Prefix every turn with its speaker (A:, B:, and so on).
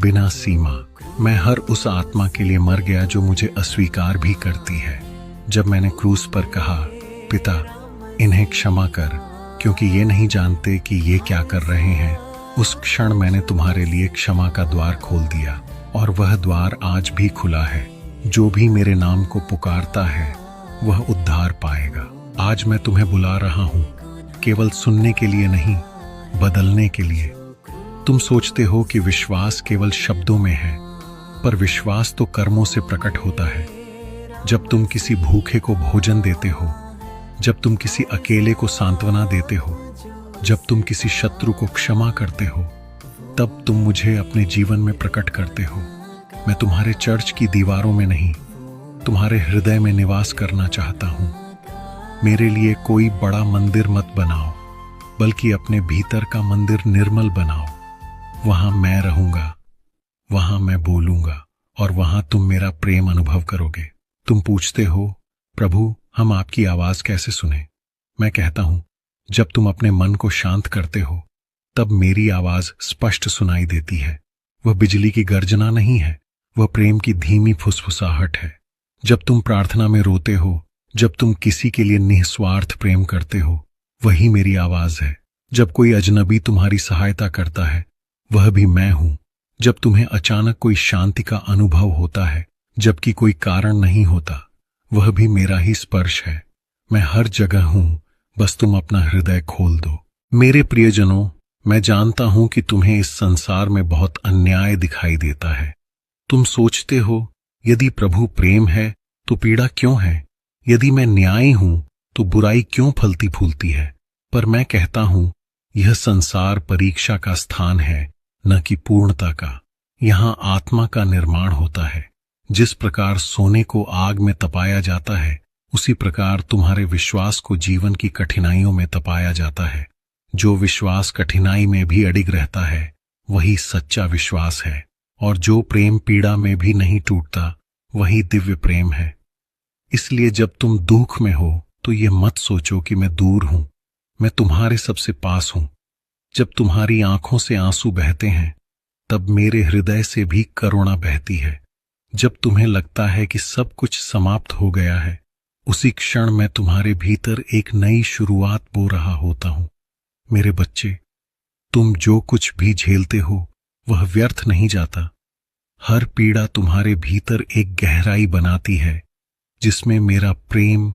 A: बिना सीमा। मैं हर उस आत्मा के लिए मर गया जो मुझे अस्वीकार भी करती है। जब मैंने क्रूस पर कहा, पिता इन्हें क्षमा कर, क्योंकि ये नहीं जानते कि ये क्या कर रहे हैं, उस क्षण मैंने तुम्हारे लिए क्षमा का द्वार खोल दिया, और वह द्वार आज भी खुला है। जो भी मेरे नाम को पुकारता है वह उद्धार पाएगा। आज मैं तुम्हें बुला रहा हूं, केवल सुनने के लिए नहीं, बदलने के लिए। तुम सोचते हो कि विश्वास केवल शब्दों में है, पर विश्वास तो कर्मों से प्रकट होता है। जब तुम किसी भूखे को भोजन देते हो, जब तुम किसी अकेले को सांत्वना देते हो, जब तुम किसी शत्रु को क्षमा करते हो, तब तुम मुझे अपने जीवन में प्रकट करते हो। मैं तुम्हारे चर्च की दीवारों में नहीं, तुम्हारे हृदय में निवास करना चाहता हूं। मेरे लिए कोई बड़ा मंदिर मत बनाओ, बल्कि अपने भीतर का मंदिर निर्मल बनाओ। वहां मैं रहूंगा, वहां मैं बोलूंगा, और वहां तुम मेरा प्रेम अनुभव करोगे। तुम पूछते हो, प्रभु हम आपकी आवाज कैसे सुने? मैं कहता हूं, जब तुम अपने मन को शांत करते हो, तब मेरी आवाज स्पष्ट सुनाई देती है। वह बिजली की गर्जना नहीं है, वह प्रेम की धीमी फुसफुसाहट है। जब तुम प्रार्थना में रोते हो, जब तुम किसी के लिए निस्वार्थ प्रेम करते हो, वही मेरी आवाज है। जब कोई अजनबी तुम्हारी सहायता करता है, वह भी मैं हूं। जब तुम्हें अचानक कोई शांति का अनुभव होता है, जबकि कोई कारण नहीं होता, वह भी मेरा ही स्पर्श है। मैं हर जगह हूं, बस तुम अपना हृदय खोल दो। मेरे प्रियजनों, मैं जानता हूं कि तुम्हें इस संसार में बहुत अन्याय दिखाई देता है। तुम सोचते हो, यदि प्रभु प्रेम है तो पीड़ा क्यों है? यदि मैं न्यायी हूं तो बुराई क्यों फलती फूलती है? पर मैं कहता हूं, यह संसार परीक्षा का स्थान है, न कि पूर्णता का। यहां आत्मा का निर्माण होता है। जिस प्रकार सोने को आग में तपाया जाता है, उसी प्रकार तुम्हारे विश्वास को जीवन की कठिनाइयों में तपाया जाता है। जो विश्वास कठिनाई में भी अडिग रहता है, वही सच्चा विश्वास है। और जो प्रेम पीड़ा में भी नहीं टूटता, वही दिव्य प्रेम है। इसलिए जब तुम दुख में हो, तो ये मत सोचो कि मैं दूर हूं। मैं तुम्हारे सबसे पास हूं। जब तुम्हारी आंखों से आंसू बहते हैं, तब मेरे हृदय से भी करुणा बहती है। जब तुम्हें लगता है कि सब कुछ समाप्त हो गया है, उसी क्षण मैं तुम्हारे भीतर एक नई शुरुआत बो रहा होता हूं। मेरे बच्चे, तुम जो कुछ भी झेलते हो, वह व्यर्थ नहीं जाता। हर पीड़ा तुम्हारे भीतर एक गहराई बनाती है, जिसमें मेरा प्रेम